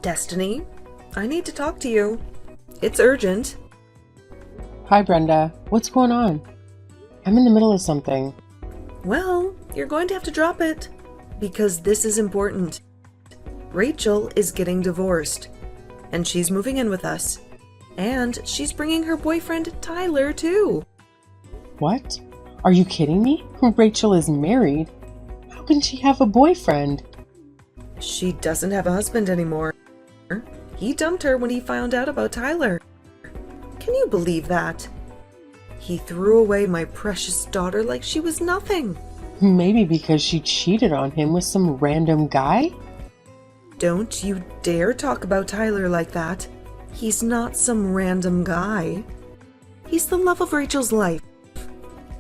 Destiny, I need to talk to you. It's urgent. Hi, Brenda. What's going on? I'm in the middle of something. Well, you're going to have to drop it, because this is important. Rachel is getting divorced, and she's moving in with us. And she's bringing her boyfriend, Tyler, too. What? Are you kidding me? Rachel is married. How can she have a boyfriend? She doesn't have a husband anymore. He dumped her when he found out about Tyler. Can you believe that? He threw away my precious daughter like she was nothing. Maybe because she cheated on him with some random guy? Don't you dare talk about Tyler like that. He's not some random guy. He's the love of Rachel's life.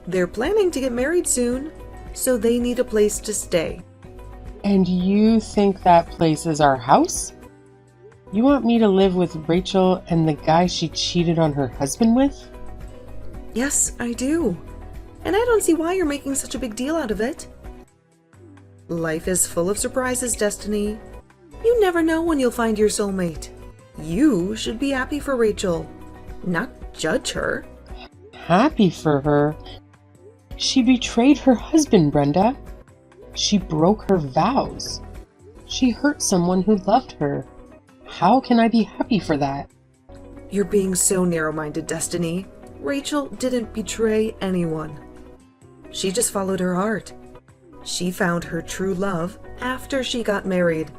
They're planning to get married soon, so they need a place to stay. And you think that place is our house? You want me to live with Rachel and the guy she cheated on her husband with? Yes, I do. And I don't see why you're making such a big deal out of it. Life is full of surprises, Destiny. You never know when you'll find your soulmate. You should be happy for Rachel, not judge her. Happy for her? She betrayed her husband, Brenda. She broke her vows. She hurt someone who loved her. How can I be happy for that? You're being so narrow-minded, Destiny. Rachel didn't betray anyone. She just followed her heart. She found her true love after she got married.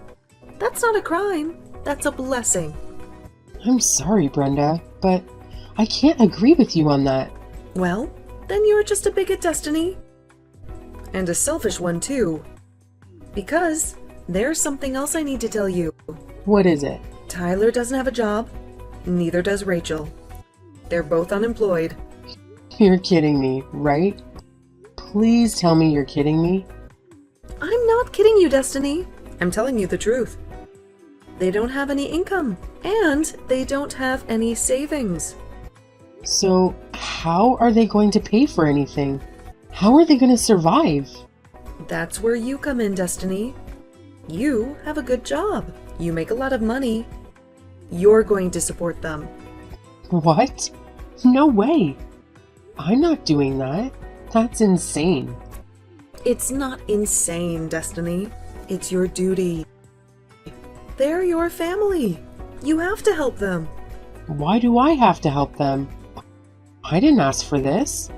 That's not a crime. That's a blessing. I'm sorry, Brenda, but I can't agree with you on that. Well, then you're just a bigot, Destiny. And a selfish one, too. Because there's something else I need to tell you. What is it? Tyler doesn't have a job. Neither does Rachel. They're both unemployed. You're kidding me, right? Please tell me you're kidding me. I'm not kidding you, Destiny. I'm telling you the truth. They don't have any income, and they don't have any savings. So, how are they going to pay for anything? How are they going to survive? That's where you come in, Destiny. You have a good job. You make a lot of money. You're going to support them. What? No way. I'm not doing that. That's insane. It's not insane, Destiny. It's your duty. They're your family. You have to help them. Why do I have to help them? I didn't ask for this.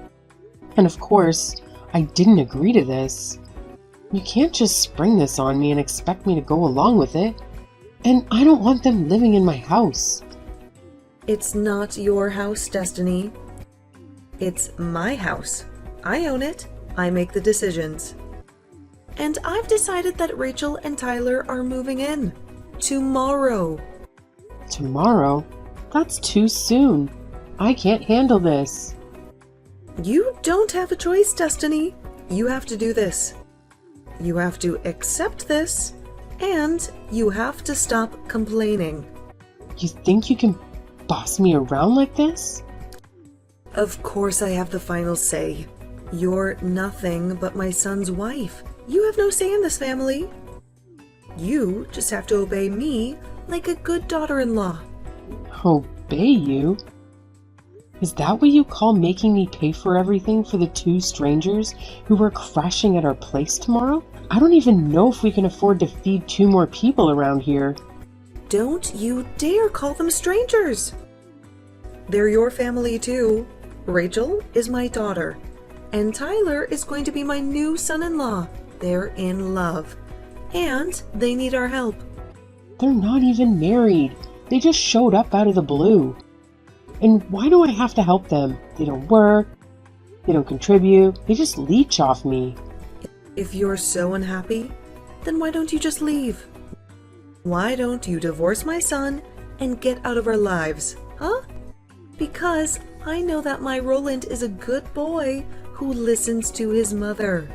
And of course, I didn't agree to this. You can't just spring this on me and expect me to go along with it. And I don't want them living in my house. It's not your house, Destiny. It's my house. I own it. I make the decisions. And I've decided that Rachel and Tyler are moving in. Tomorrow. Tomorrow? That's too soon. I can't handle this. You don't have a choice, Destiny. You have to do this. You have to accept this, and you have to stop complaining. You think you can boss me around like this? Of course I have the final say. You're nothing but my son's wife. You have no say in this family. You just have to obey me like a good daughter-in-law. Obey you? Is that what you call making me pay for everything for the two strangers who are crashing at our place tomorrow? I don't even know if we can afford to feed two more people around here. Don't you dare call them strangers. They're your family too. Rachel is my daughter, and Tyler is going to be my new son-in-law. They're in love, and they need our help. They're not even married. They just showed up out of the blue. And why do I have to help them? They don't work. They don't contribute. They just leech off me. If you're so unhappy, then why don't you just leave? Why don't you divorce my son and get out of our lives, huh? Because I know that my Roland is a good boy who listens to his mother.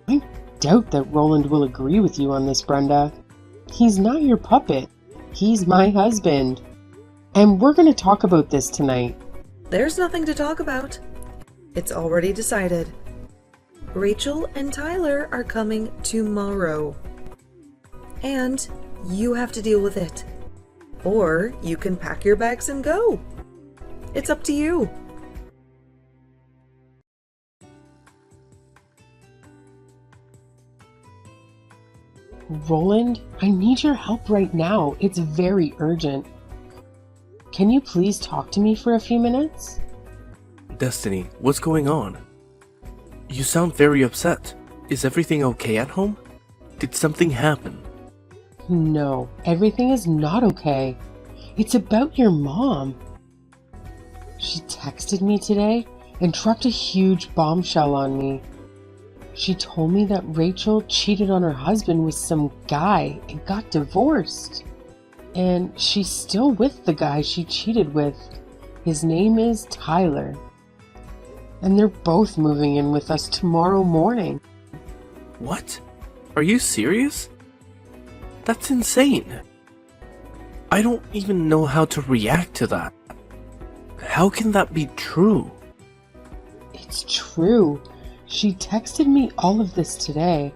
I doubt that Roland will agree with you on this, Brenda. He's not your puppet. He's my husband. And we're going to talk about this tonight. There's nothing to talk about. It's already decided. Rachel and Tyler are coming tomorrow. And you have to deal with it. Or you can pack your bags and go. It's up to you. Roland, I need your help right now. It's very urgent. Can you please talk to me for a few minutes? Destiny, what's going on? You sound very upset. Is everything okay at home? Did something happen? No, everything is not okay. It's about your mom. She texted me today and dropped a huge bombshell on me. She told me that Rachel cheated on her husband with some guy and got divorced. And she's still with the guy she cheated with. His name is Tyler. And they're both moving in with us tomorrow morning. What? Are you serious? That's insane. I don't even know how to react to that. How can that be true? It's true. She texted me all of this today.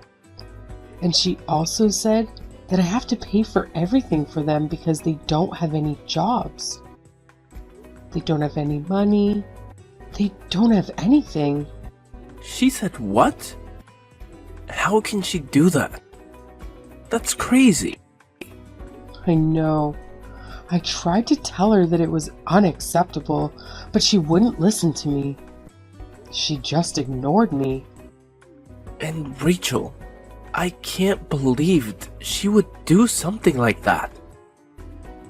And she also said that I have to pay for everything for them because they don't have any jobs. They don't have any money. They don't have anything. She said what? How can she do that? That's crazy. I know. I tried to tell her that it was unacceptable, but she wouldn't listen to me. She just ignored me. And Rachel, I can't believe she would do something like that.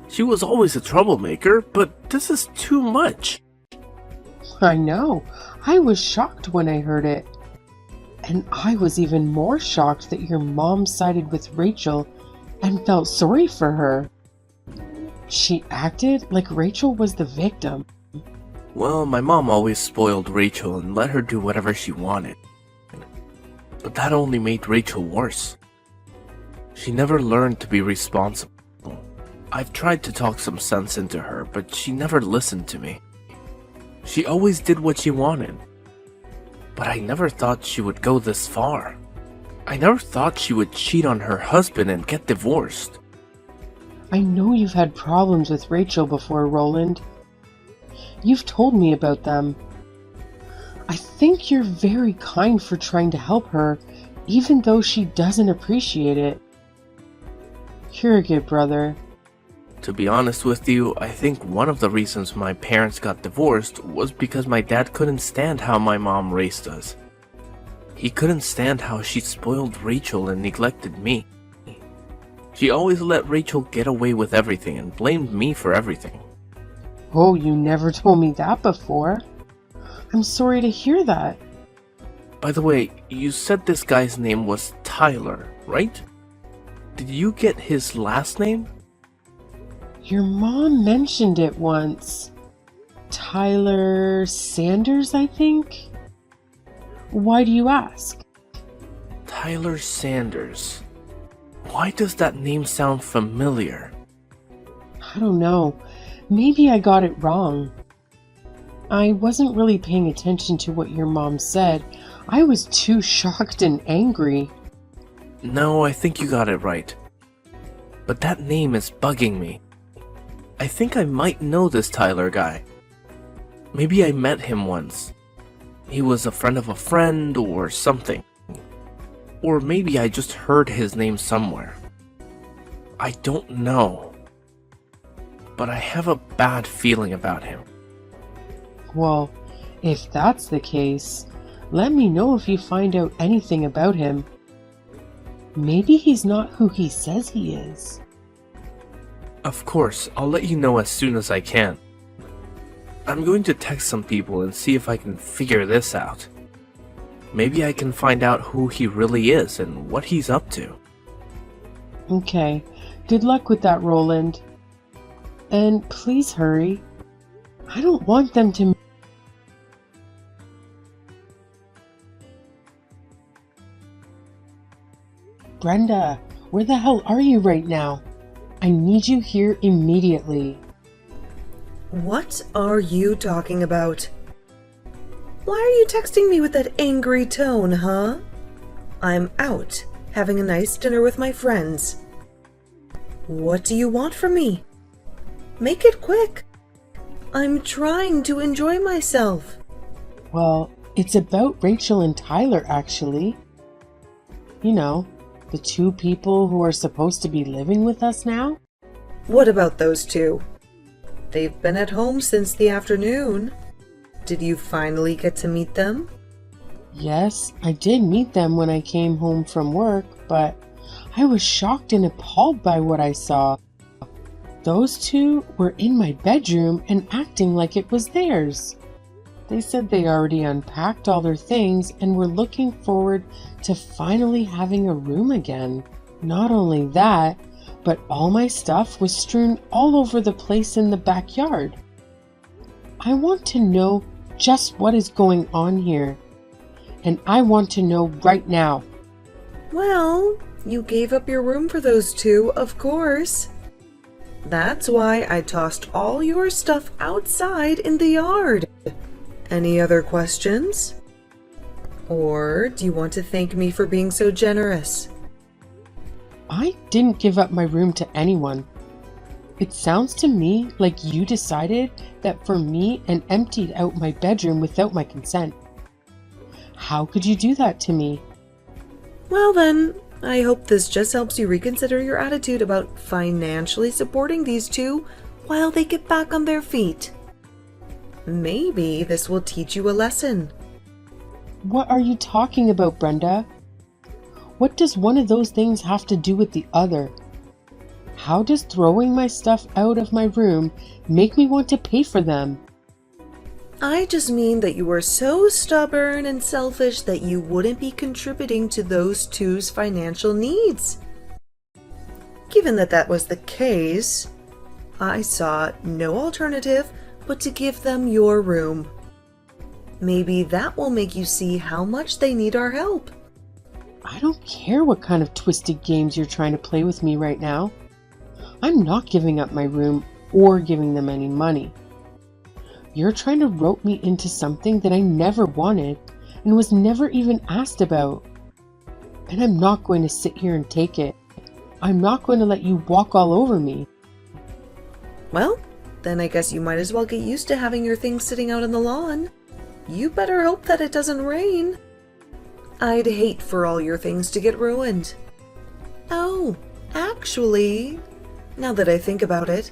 She was always a troublemaker, but this is too much. I know. I was shocked when I heard it. And I was even more shocked that your mom sided with Rachel and felt sorry for her. She acted like Rachel was the victim. Well, my mom always spoiled Rachel and let her do whatever she wanted. But that only made Rachel worse. She never learned to be responsible. I've tried to talk some sense into her, but she never listened to me. She always did what she wanted. But I never thought she would go this far. I never thought she would cheat on her husband and get divorced. I know you've had problems with Rachel before, Roland. You've told me about them. I think you're very kind for trying to help her, even though she doesn't appreciate it. You're a good brother. To be honest with you, I think one of the reasons my parents got divorced was because my dad couldn't stand how my mom raised us. He couldn't stand how she spoiled Rachel and neglected me. She always let Rachel get away with everything and blamed me for everything. Oh, you never told me that before. I'm sorry to hear that. By the way, you said this guy's name was Tyler, right? Did you get his last name? Your mom mentioned it once. Tyler Sanders, I think? Why do you ask? Tyler Sanders. Why does that name sound familiar? I don't know. Maybe I got it wrong. I wasn't really paying attention to what your mom said. I was too shocked and angry. No, I think you got it right. But that name is bugging me. I think I might know this Tyler guy. Maybe I met him once. He was a friend of a friend or something. Or maybe I just heard his name somewhere. I don't know. But I have a bad feeling about him. Well, if that's the case, let me know if you find out anything about him. Maybe he's not who he says he is. Of course, I'll let you know as soon as I can. I'm going to text some people and see if I can figure this out. Maybe I can find out who he really is and what he's up to. Okay, good luck with that, Roland. And please hurry. I don't want them to... Brenda, where the hell are you right now? I need you here immediately. What are you talking about? Why are you texting me with that angry tone, huh? I'm out, having a nice dinner with my friends. What do you want from me? Make it quick. I'm trying to enjoy myself. Well, it's about Rachel and Tyler, actually. You know, the two people who are supposed to be living with us now? What about those two? They've been at home since the afternoon. Did you finally get to meet them? Yes, I did meet them when I came home from work, but I was shocked and appalled by what I saw. Those two were in my bedroom and acting like it was theirs. They said they already unpacked all their things and were looking forward to finally having a room again. Not only that, but all my stuff was strewn all over the place in the backyard. I want to know just what is going on here, and I want to know right now. Well, you gave up your room for those two, of course. That's why I tossed all your stuff outside in the yard. Any other questions? Or do you want to thank me for being so generous? I didn't give up my room to anyone. It sounds to me like you decided that for me and emptied out my bedroom without my consent. How could you do that to me? Well then, I hope this just helps you reconsider your attitude about financially supporting these two while they get back on their feet. Maybe this will teach you a lesson. What are you talking about, Brenda? What does one of those things have to do with the other? How does throwing my stuff out of my room make me want to pay for them? I just mean that you were so stubborn and selfish that you wouldn't be contributing to those two's financial needs. Given that that was the case, I saw no alternative but to give them your room. Maybe that will make you see how much they need our help. I don't care what kind of twisted games you're trying to play with me right now. I'm not giving up my room or giving them any money. You're trying to rope me into something that I never wanted and was never even asked about. And I'm not going to sit here and take it. I'm not going to let you walk all over me. Well, then I guess you might as well get used to having your things sitting out on the lawn. You better hope that it doesn't rain. I'd hate for all your things to get ruined. Oh, actually, now that I think about it,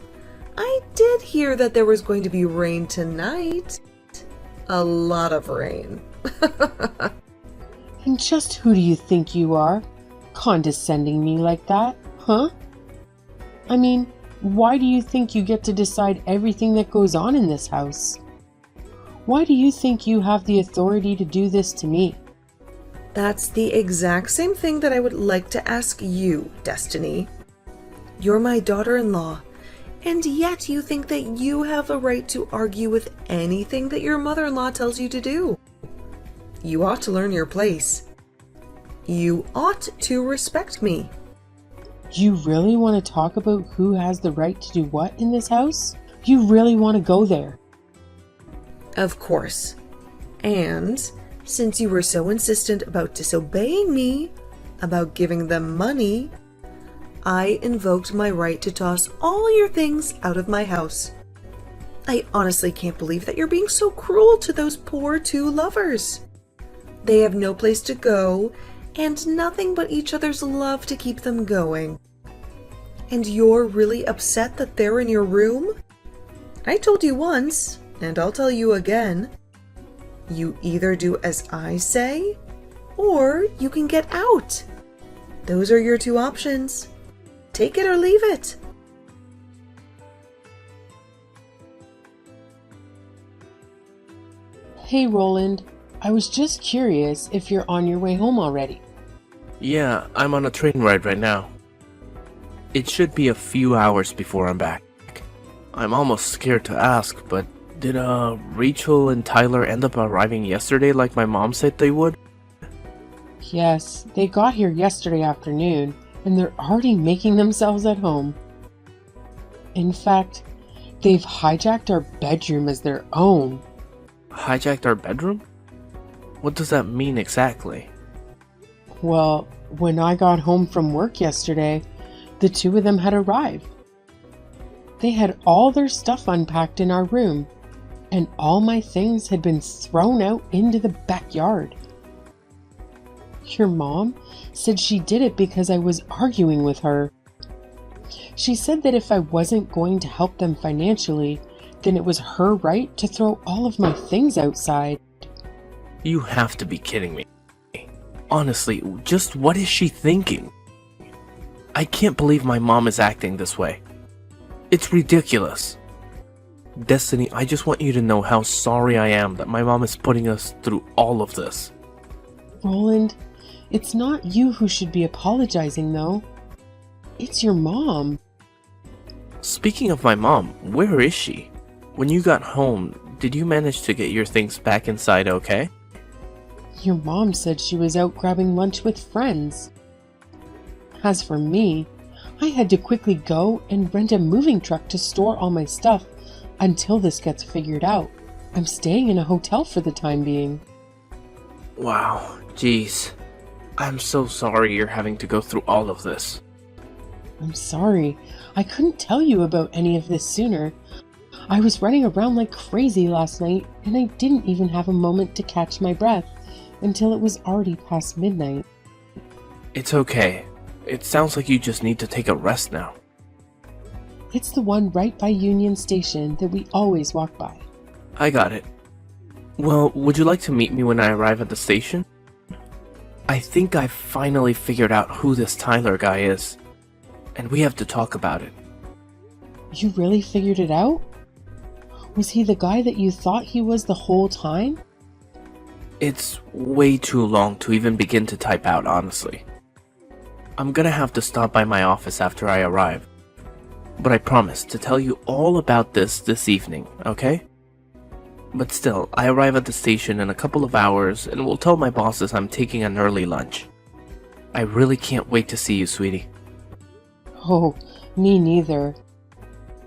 I did hear that there was going to be rain tonight. A lot of rain. And just who do you think you are, condescending me like that, huh? I mean, why do you think you get to decide everything that goes on in this house? Why do you think you have the authority to do this to me? That's the exact same thing that I would like to ask you, Destiny. You're my daughter-in-law, and yet you think that you have a right to argue with anything that your mother-in-law tells you to do. You ought to learn your place. You ought to respect me. You really want to talk about who has the right to do what in this house? You really want to go there? Of course. And since you were so insistent about disobeying me, about giving them money, I invoked my right to toss all your things out of my house. I honestly can't believe that you're being so cruel to those poor two lovers. They have no place to go and nothing but each other's love to keep them going. And you're really upset that they're in your room? I told you once, and I'll tell you again. You either do as I say, or you can get out. Those are your two options. Take it or leave it. Hey, Roland. I was just curious if you're on your way home already. Yeah, I'm on a train ride right now. It should be a few hours before I'm back. I'm almost scared to ask, but did Rachel and Tyler end up arriving yesterday like my mom said they would? Yes, they got here yesterday afternoon, and they're already making themselves at home. In fact, they've hijacked our bedroom as their own. Hijacked our bedroom? What does that mean exactly? Well, when I got home from work yesterday, the two of them had arrived. They had all their stuff unpacked in our room, and all my things had been thrown out into the backyard. Your mom said she did it because I was arguing with her. She said that if I wasn't going to help them financially, then it was her right to throw all of my things outside. You have to be kidding me. Honestly, just what is she thinking? I can't believe my mom is acting this way. It's ridiculous. Destiny, I just want you to know how sorry I am that my mom is putting us through all of this. Roland, it's not you who should be apologizing, though. It's your mom. Speaking of my mom, where is she? When you got home, did you manage to get your things back inside okay? Your mom said she was out grabbing lunch with friends. As for me, I had to quickly go and rent a moving truck to store all my stuff until this gets figured out. I'm staying in a hotel for the time being. Wow, jeez. I'm so sorry you're having to go through all of this. I'm sorry. I couldn't tell you about any of this sooner. I was running around like crazy last night, and I didn't even have a moment to catch my breath until it was already past midnight. It's okay. It sounds like you just need to take a rest now. It's the one right by Union Station that we always walk by. I got it. Well, would you like to meet me when I arrive at the station? I think I finally figured out who this Tyler guy is, and we have to talk about it. You really figured it out? Was he the guy that you thought he was the whole time? It's way too long to even begin to type out, honestly. I'm gonna have to stop by my office after I arrive. But I promise to tell you all about this evening, okay? But still, I arrive at the station in a couple of hours and will tell my bosses I'm taking an early lunch. I really can't wait to see you, sweetie. Oh, me neither.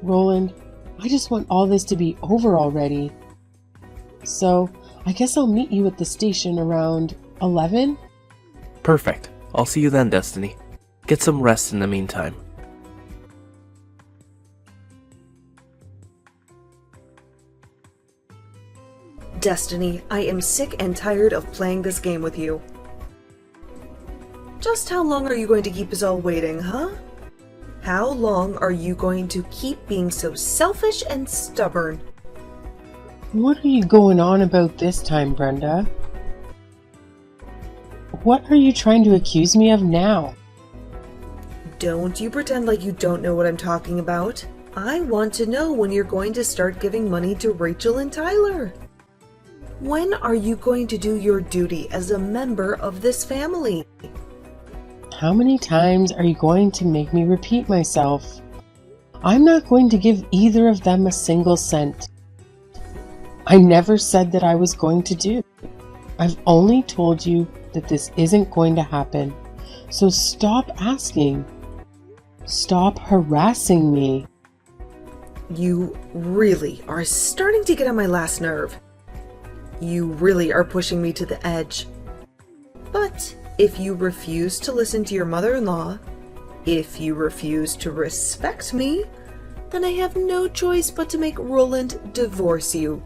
Roland, I just want all this to be over already. So, I guess I'll meet you at the station around 11? Perfect. I'll see you then, Destiny. Get some rest in the meantime. Destiny, I am sick and tired of playing this game with you. Just how long are you going to keep us all waiting, huh? How long are you going to keep being so selfish and stubborn? What are you going on about this time, Brenda? What are you trying to accuse me of now? Don't you pretend like you don't know what I'm talking about. I want to know when you're going to start giving money to Rachel and Tyler. When are you going to do your duty as a member of this family? How many times are you going to make me repeat myself? I'm not going to give either of them a single cent. I never said that I was going to do. I've only told you that this isn't going to happen. So stop asking. Stop harassing me. You really are starting to get on my last nerve. You really are pushing me to the edge. But if you refuse to listen to your mother-in-law, if you refuse to respect me, then I have no choice but to make Roland divorce you.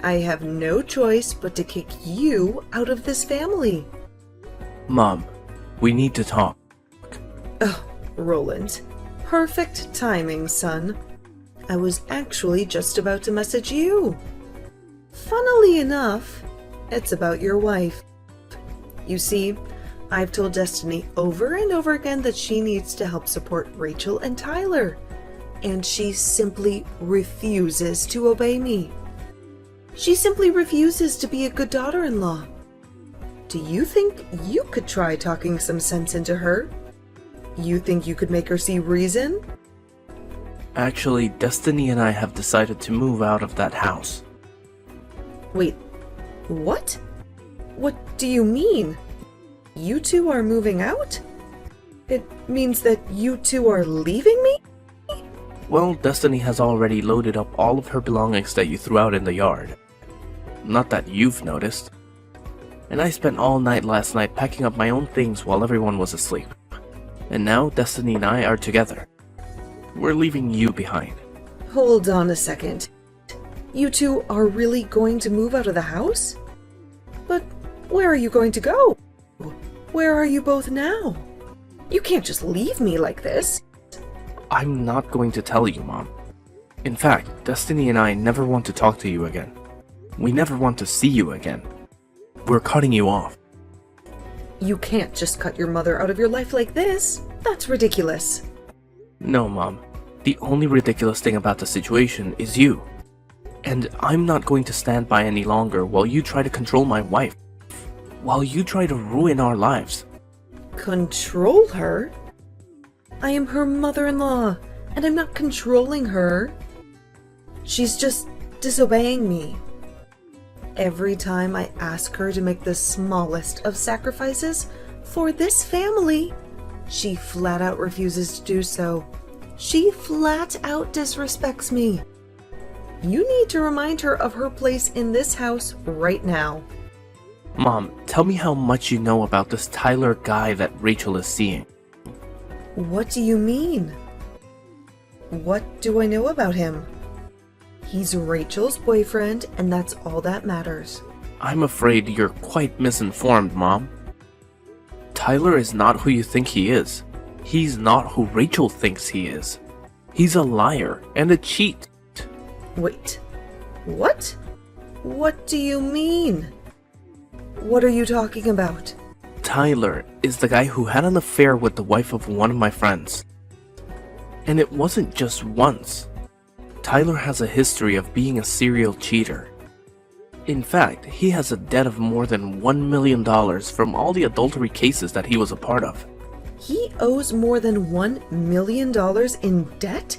I have no choice but to kick you out of this family. Mom, we need to talk. Oh, Roland. Perfect timing, son. I was actually just about to message you. Funnily enough, it's about your wife. You see, I've told Destiny over and over again that she needs to help support Rachel and Tyler, and she simply refuses to obey me. She simply refuses to be a good daughter-in-law. Do you think you could try talking some sense into her? You think you could make her see reason? Actually, Destiny and I have decided to move out of that house. Wait, what? What do you mean? You two are moving out? It means that you two are leaving me? Well, Destiny has already loaded up all of her belongings that you threw out in the yard. Not that you've noticed. And I spent all night last night packing up my own things while everyone was asleep. And now Destiny and I are together. we're leaving you behind. Hold on a second. You two are really going to move out of the house? But where are you going to go? Where are you both now? You can't just leave me like this. I'm not going to tell you, Mom. In fact, Destiny and I never want to talk to you again. We never want to see you again. We're cutting you off. You can't just cut your mother out of your life like this. That's ridiculous. No, Mom. The only ridiculous thing about the situation is you. And I'm not going to stand by any longer while you try to control my wife. While you try to ruin our lives. Control her? I am her mother-in-law, and I'm not controlling her. She's just disobeying me. Every time I ask her to make the smallest of sacrifices for this family, she flat out refuses to do so. She flat out disrespects me. You need to remind her of her place in this house right now. Mom, tell me how much you know about this Tyler guy that Rachel is seeing. What do you mean? What do I know about him? He's Rachel's boyfriend, and that's all that matters. I'm afraid you're quite misinformed, Mom. Tyler is not who you think he is. He's not who Rachel thinks he is. He's a liar and a cheat. Wait, what? What do you mean? What are you talking about? Tyler is the guy who had an affair with the wife of one of my friends. And it wasn't just once. Tyler has a history of being a serial cheater. In fact, he has a debt of more than $1 million from all the adultery cases that he was a part of. He owes more than $1 million in debt?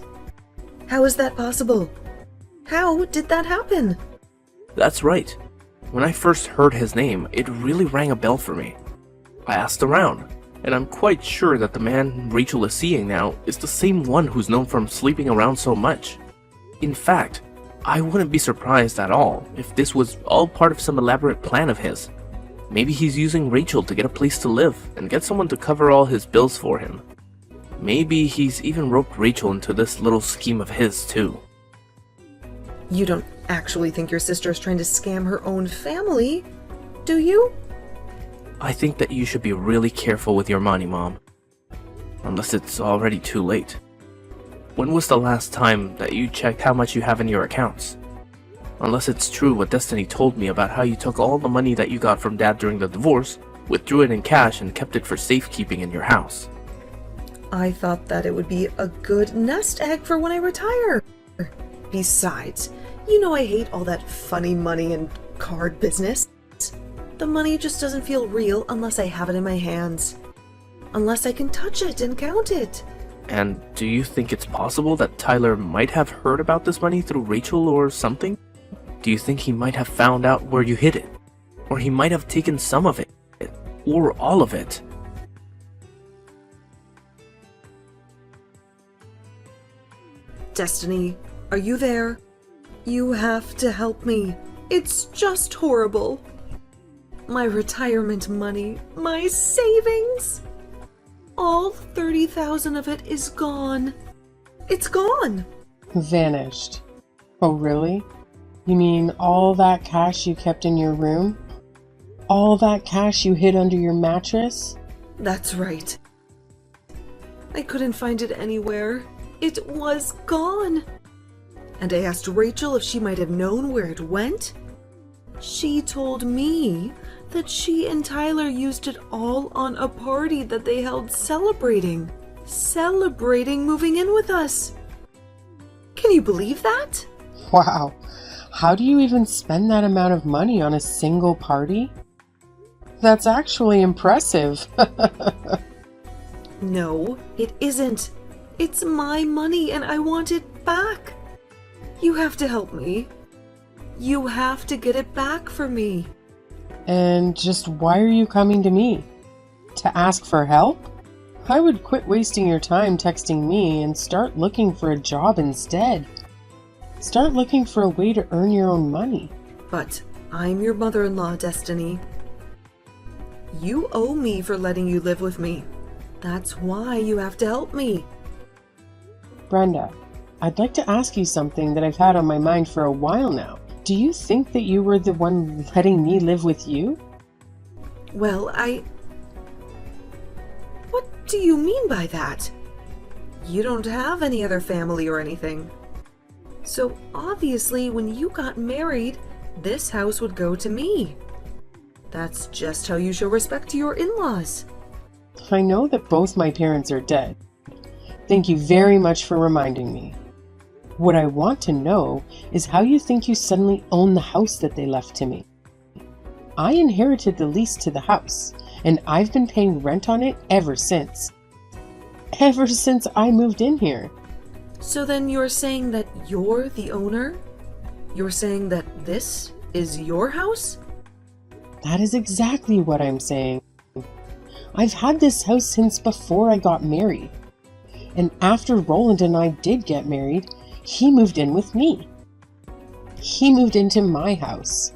How is that possible? How did that happen? That's right. When I first heard his name, it really rang a bell for me. I asked around, and I'm quite sure that the man Rachel is seeing now is the same one who's known for sleeping around so much. In fact, I wouldn't be surprised at all if this was all part of some elaborate plan of his. Maybe he's using Rachel to get a place to live and get someone to cover all his bills for him. Maybe he's even roped Rachel into this little scheme of his too. You don't actually think your sister is trying to scam her own family, do you? I think that you should be really careful with your money, Mom. Unless it's already too late. When was the last time that you checked how much you have in your accounts? Unless it's true what Destiny told me about how you took all the money that you got from Dad during the divorce, withdrew it in cash, and kept it for safekeeping in your house. I thought that it would be a good nest egg for when I retire. Besides, you know I hate all that funny money and card business. The money just doesn't feel real unless I have it in my hands. Unless I can touch it and count it. And do you think it's possible that Tyler might have heard about this money through Rachel or something? Do you think he might have found out where you hid it? Or he might have taken some of it? Or all of it? Destiny, are you there? You have to help me. It's just horrible. My retirement money, my savings. All 30,000 of it is gone. It's gone. Vanished. Oh, really? You mean all that cash you kept in your room? All that cash you hid under your mattress? That's right. I couldn't find it anywhere. It was gone. And I asked Rachel if she might have known where it went. She told me that she and Tyler used it all on a party that they held celebrating moving in with us. Can you believe that? Wow. How do you even spend that amount of money on a single party? That's actually impressive. No, it isn't. It's my money and I want it back. You have to help me. You have to get it back for me. And just why are you coming to me? To ask for help? I would quit wasting your time texting me and start looking for a job instead. Start looking for a way to earn your own money. But I'm your mother-in-law, Destiny. You owe me for letting you live with me. That's why you have to help me. Brenda, I'd like to ask you something that I've had on my mind for a while now. Do you think that you were the one letting me live with you? Well, What do you mean by that? You don't have any other family or anything. So obviously, when you got married, this house would go to me. That's just how you show respect to your in-laws. I know that both my parents are dead. Thank you very much for reminding me. What I want to know is how you think you suddenly own the house that they left to me. I inherited the lease to the house, and I've been paying rent on it ever since. Ever since I moved in here. So then you're saying that you're the owner? You're saying that this is your house? That is exactly what I'm saying. I've had this house since before I got married. And after Roland and I did get married, he moved in with me. He moved into my house.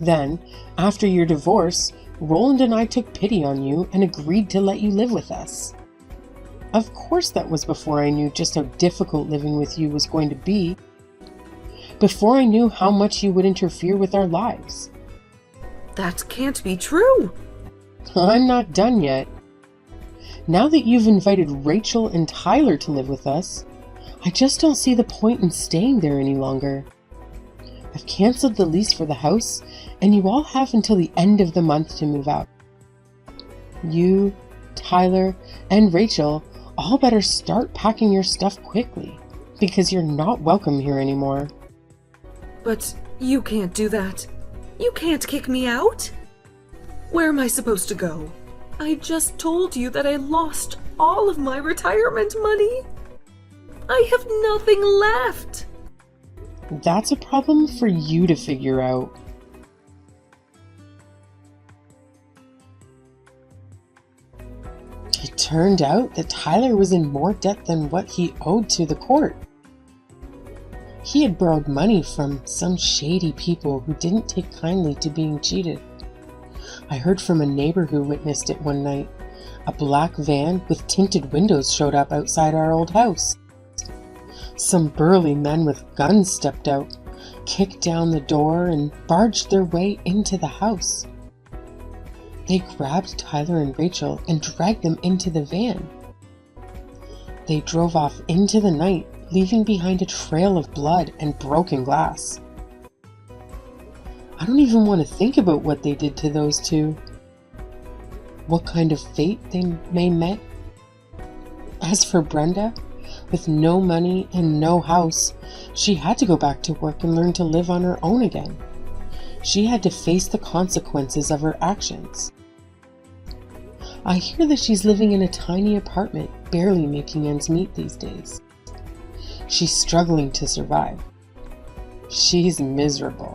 Then, after your divorce, Roland and I took pity on you and agreed to let you live with us. Of course that was before I knew just how difficult living with you was going to be. Before I knew how much you would interfere with our lives. That can't be true. I'm not done yet. Now that you've invited Rachel and Tyler to live with us, I just don't see the point in staying there any longer. I've canceled the lease for the house, and you all have until the end of the month to move out. You, Tyler, and Rachel all better start packing your stuff quickly, because you're not welcome here anymore. But you can't do that. You can't kick me out. Where am I supposed to go? I just told you that I lost all of my retirement money. I have nothing left. That's a problem for you to figure out. It turned out that Tyler was in more debt than what he owed to the court. He had borrowed money from some shady people who didn't take kindly to being cheated. I heard from a neighbor who witnessed it one night. A black van with tinted windows showed up outside our old house. Some burly men with guns stepped out, kicked down the door, and barged their way into the house. They grabbed Tyler and Rachel and dragged them into the van. They drove off into the night, leaving behind a trail of blood and broken glass. I don't even want to think about what they did to those two. What kind of fate they may met. As for Brenda, with no money and no house, she had to go back to work and learn to live on her own again. She had to face the consequences of her actions. I hear that she's living in a tiny apartment, barely making ends meet these days. She's struggling to survive. She's miserable.